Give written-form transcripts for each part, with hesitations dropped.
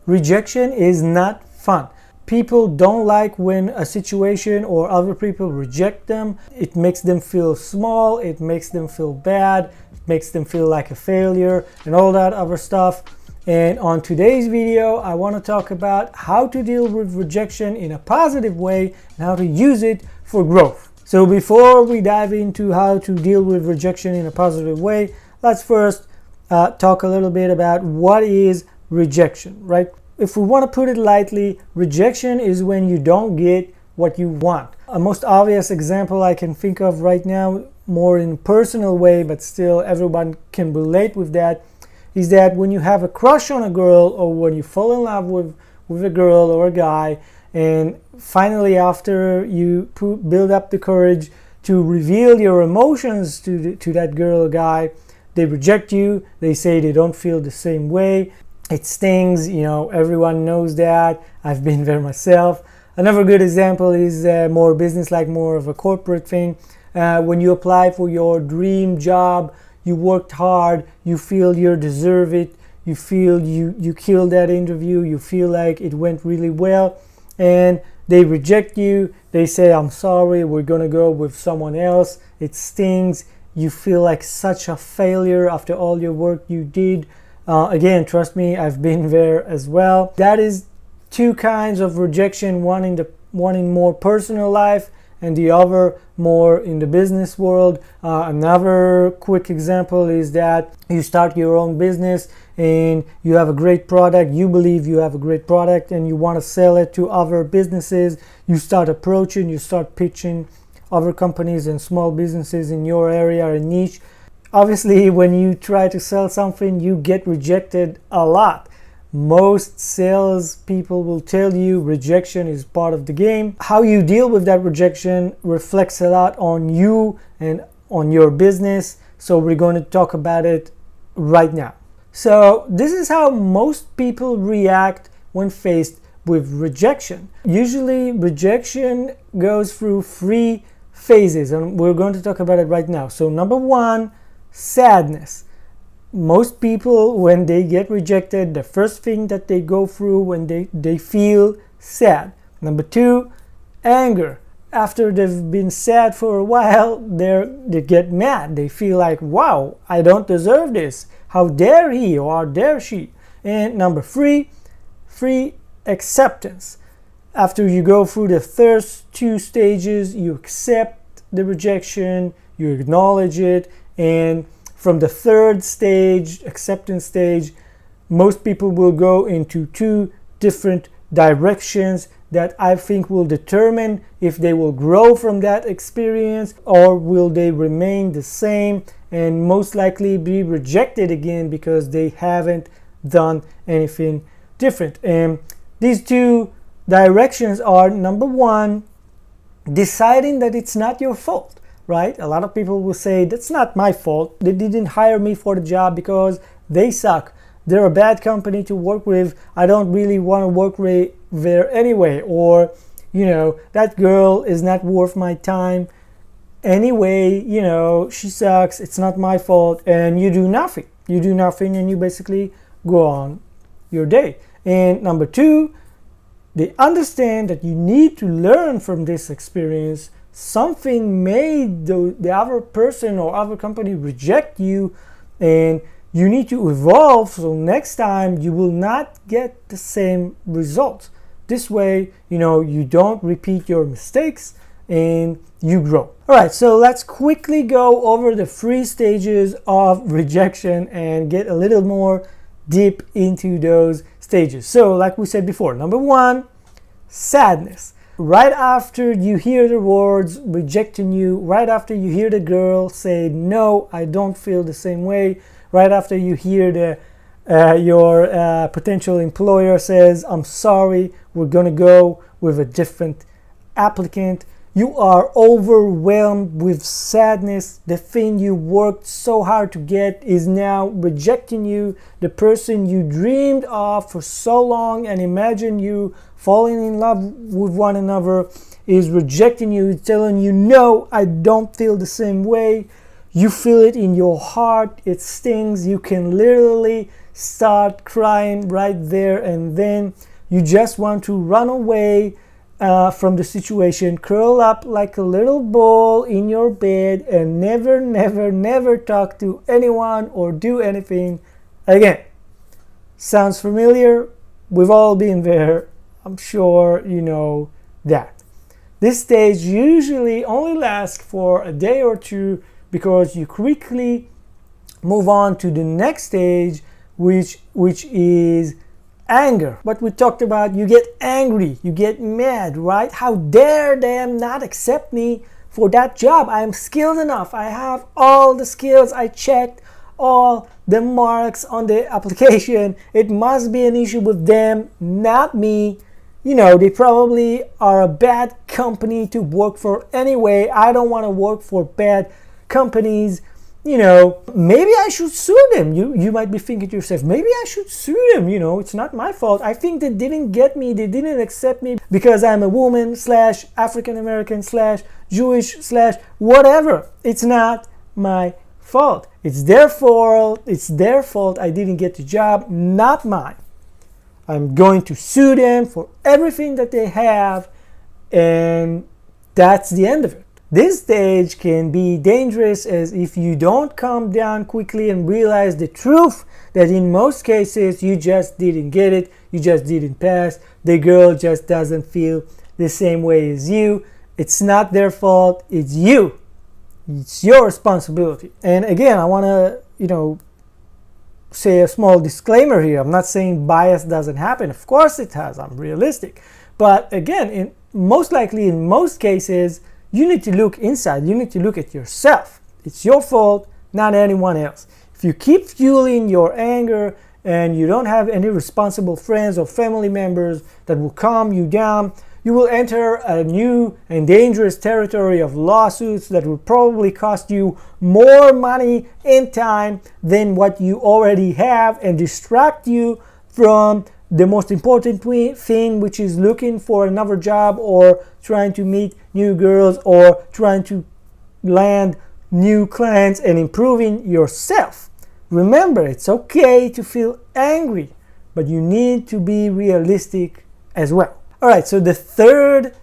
Rejection is not fun. People don't like when a situation or other people reject them. It makes them feel small, it makes them feel bad, it makes them feel like a failure and all that other stuff. And on today's video, I want to talk about how to deal with rejection in a positive way and how to use it for growth. So before we dive into how to deal with rejection in a positive way, let's first talk a little bit about what is rejection, right? If we want to put it lightly, rejection is when you don't get what you want. A most obvious example I can think of right now, more in a personal way, but still everyone can relate with that, is that when you have a crush on a girl or when you fall in love with a girl or a guy, and finally after you build up the courage to reveal your emotions to that girl or guy, they reject you, they say they don't feel the same way. It stings, everyone knows that. I've been there myself. Another good example is more business-like, more of a corporate thing. When you apply for your dream job, you worked hard, you feel you deserve it, you feel you killed that interview, you feel like it went really well, and they reject you. They say, I'm sorry, we're going to go with someone else. It stings. You feel like such a failure after all your work you did. Again, trust me, I've been there as well. That is two kinds of rejection, one in more personal life and the other more in the business world. Another quick example is that you start your own business and you have a great product, you believe you have a great product and you want to sell it to other businesses. You start approaching, you start pitching other companies and small businesses in your area or niche. Obviously, when you try to sell something, you get rejected a lot. Most sales people will tell you rejection is part of the game. How you deal with that rejection reflects a lot on you and on your business. So we're going to talk about it right now. So this is how most people react when faced with rejection. Usually rejection goes through 3 phases, and we're going to talk about it right now. So number 1, sadness. Most people, when they get rejected, the first thing that they go through when they feel sad. Number 2, anger. After they've been sad for a while, they get mad. They feel like, wow, I don't deserve this. How dare he or how dare she? And number 3, acceptance. After you go through the first 2 stages, you accept the rejection, you acknowledge it, and from the 3rd stage, acceptance stage, most people will go into 2 different directions that I think will determine if they will grow from that experience or will they remain the same and most likely be rejected again because they haven't done anything different. And these 2 directions are, number 1, deciding that it's not your fault. Right? A lot of people will say, that's not my fault. They didn't hire me for the job because they suck. They're a bad company to work with. I don't really want to work there anyway. Or, that girl is not worth my time. Anyway, she sucks. It's not my fault. And you do nothing. You do nothing and you basically go on your day. And number 2, they understand that you need to learn from this experience. Something made the other person or other company reject you and you need to evolve so next time you will not get the same results. This way, you don't repeat your mistakes and you grow. All right, so let's quickly go over the 3 stages of rejection and get a little more deep into those stages. So like we said before, number 1, sadness. Right after you hear the words rejecting you, right after you hear the girl say, no, I don't feel the same way, right after you hear your potential employer says, I'm sorry, we're going to go with a different applicant, you are overwhelmed with sadness. The thing you worked so hard to get is now rejecting you. The person you dreamed of for so long and imagined you falling in love with one another is rejecting you, telling you, no, I don't feel the same way. You feel it in your heart. It stings. You can literally start crying right there and then. You just want to run away from the situation, curl up like a little ball in your bed, and never, never, never talk to anyone or do anything again. Sounds familiar? We've all been there. I'm sure you know that. This stage usually only lasts for a day or two because you quickly move on to the next stage, which is anger. What we talked about, you get angry, you get mad, right? How dare them not accept me for that job? I am skilled enough. I have all the skills. I checked all the marks on the application. It must be an issue with them, not me. You know, they probably are a bad company to work for anyway. I don't want to work for bad companies. You know, maybe I should sue them. You might be thinking to yourself, maybe I should sue them. You know, it's not my fault. I think they didn't get me. They didn't accept me because I'm a woman / African American / Jewish / whatever. It's not my fault. It's their fault. It's their fault I didn't get the job, not mine. I'm going to sue them for everything that they have, and that's the end of it. This stage can be dangerous as if you don't calm down quickly and realize the truth that in most cases you just didn't get it, you just didn't pass, the girl just doesn't feel the same way as you. It's not their fault, it's you. It's your responsibility. And again, I want to, say a small disclaimer here. I'm not saying bias doesn't happen. Of course it has. I'm realistic. But again, most likely in most cases, you need to look inside. You need to look at yourself. It's your fault, not anyone else. If you keep fueling your anger and you don't have any responsible friends or family members that will calm you down, you will enter a new and dangerous territory of lawsuits that will probably cost you more money and time than what you already have and distract you from the most important thing, which is looking for another job or trying to meet new girls or trying to land new clients and improving yourself. Remember, it's okay to feel angry, but you need to be realistic as well. All right, so the third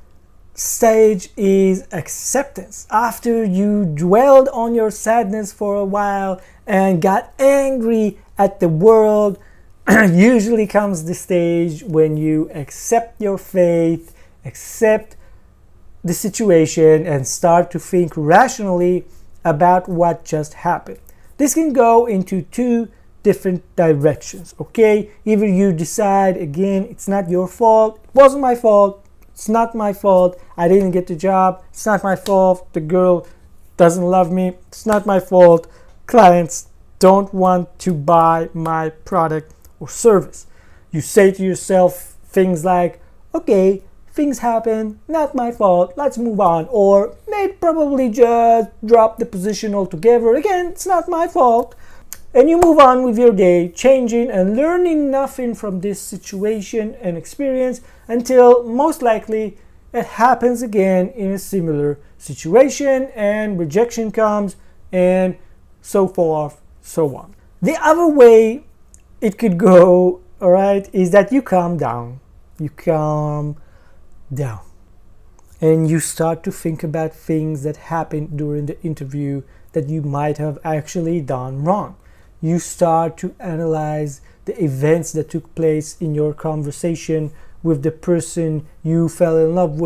stage is acceptance. After you dwelled on your sadness for a while and got angry at the world, usually comes the stage when you accept your fate, accept the situation, and start to think rationally about what just happened. This can go into two different directions, okay? Either you decide, again, it's not your fault, it wasn't my fault, it's not my fault, I didn't get the job, it's not my fault, the girl doesn't love me, it's not my fault, clients don't want to buy my product or service. You say to yourself things like, okay, things happen, not my fault, let's move on. Or maybe probably just drop the position altogether. Again, it's not my fault. And you move on with your day, changing and learning nothing from this situation and experience until most likely it happens again in a similar situation and rejection comes and so forth, so on. The other way it could go, all right, is that you calm down. You calm down. And you start to think about things that happened during the interview that you might have actually done wrong. You start to analyze the events that took place in your conversation with the person you fell in love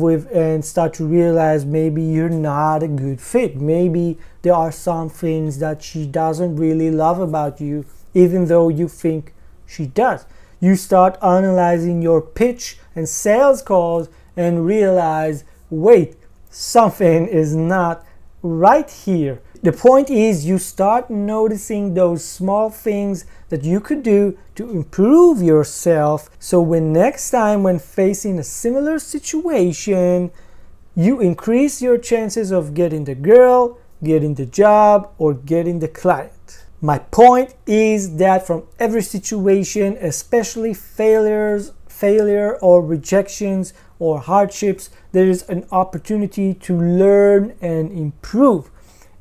with, and start to realize maybe you're not a good fit. Maybe there are some things that she doesn't really love about you, even though you think she does. You start analyzing your pitch and sales calls and realize, wait, something is not right here. The point is, you start noticing those small things that you could do to improve yourself, so when next time when facing a similar situation, you increase your chances of getting the girl, getting the job, or getting the client. My point is that from every situation, especially failure or rejections or hardships, there is an opportunity to learn and improve.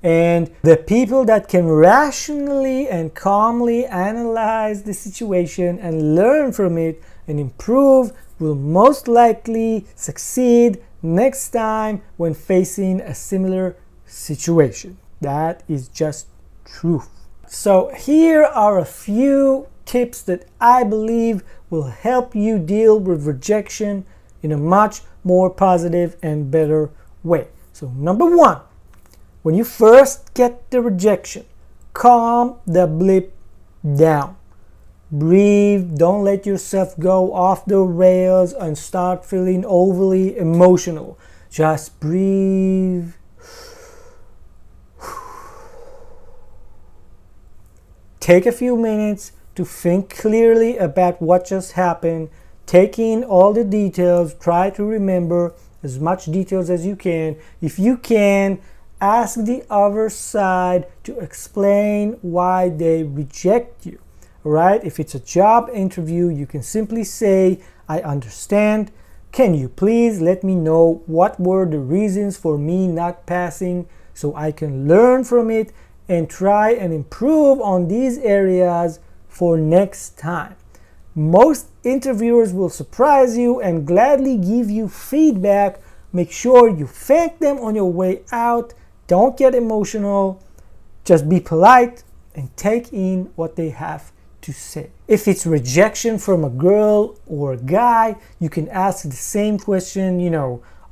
And the people that can rationally and calmly analyze the situation and learn from it and improve will most likely succeed next time when facing a similar situation. That is just truth. So here are a few tips that I believe will help you deal with rejection in a much more positive and better way. So number one, when you first get the rejection, calm the blip down. Breathe, don't let yourself go off the rails and start feeling overly emotional. Just breathe. Take a few minutes to think clearly about what just happened. Take in all the details. Try to remember as much details as you can. If you can, ask the other side to explain why they reject you. Right? If it's a job interview, you can simply say, I understand. Can you please let me know what were the reasons for me not passing so I can learn from it and try and improve on these areas for next time. Most interviewers will surprise you and gladly give you feedback. Make sure you thank them on your way out. Don't get emotional. Just be polite and take in what they have to say. If it's rejection from a girl or a guy, you can ask the same question,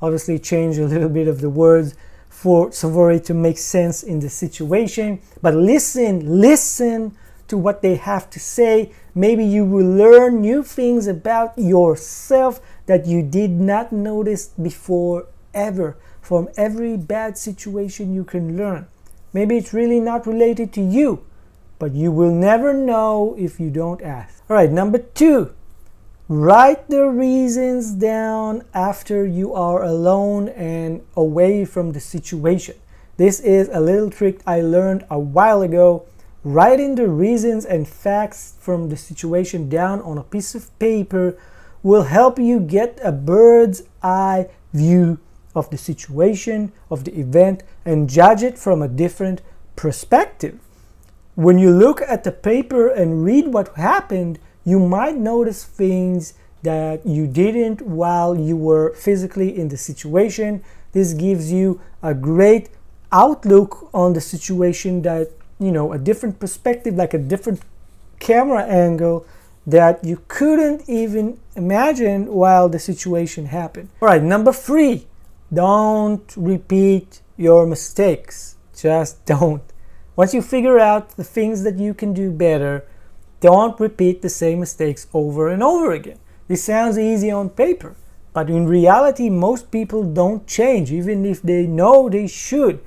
obviously change a little bit of the words for it to make sense in the situation. But listen to what they have to say. Maybe you will learn new things about yourself that you did not notice before ever. From every bad situation you can learn. Maybe it's really not related to you, but you will never know if you don't ask. All right, number two, write the reasons down after you are alone and away from the situation. This is a little trick I learned a while ago. Writing the reasons and facts from the situation down on a piece of paper will help you get a bird's eye view of the situation, of the event, and judge it from a different perspective. When you look at the paper and read what happened, you might notice things that you didn't while you were physically in the situation. This gives you a great outlook on the situation that, a different perspective, like a different camera angle that you couldn't even imagine while the situation happened. All right, number three, don't repeat your mistakes. Just don't. Once you figure out the things that you can do better, don't repeat the same mistakes over and over again. This sounds easy on paper, but in reality, most people don't change, even if they know they should.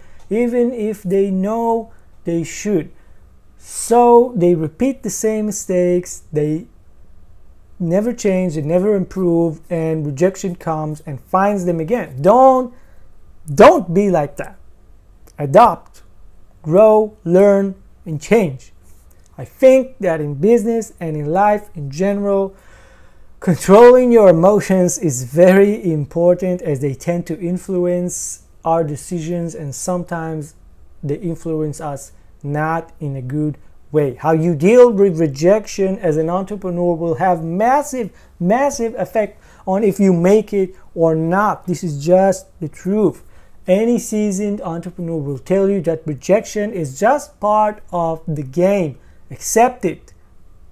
So they repeat the same mistakes, they never change, they never improve, and rejection comes and finds them again. Don't be like that. Adopt, grow, learn, and change. I think that in business and in life in general, controlling your emotions is very important, as they tend to influence our decisions, and sometimes they influence us not in a good way. How you deal with rejection as an entrepreneur will have massive effect on if you make it or not. This is just the truth. Any seasoned entrepreneur will tell you that rejection is just part of the game. Accept it,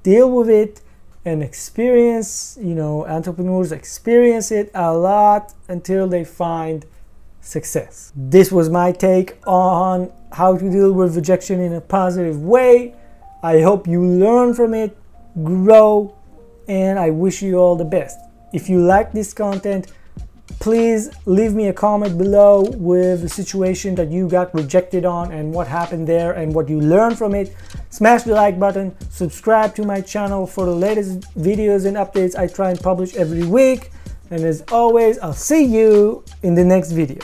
deal with it, and experience, entrepreneurs experience it a lot until they find success. This was my take on how to deal with rejection in a positive way. I hope you learn from it, grow, and I wish you all the best. If you like this content, please leave me a comment below with the situation that you got rejected on and what happened there and what you learned from it. Smash the like button, subscribe to my channel for the latest videos and updates I try and publish every week. And as always, I'll see you in the next video.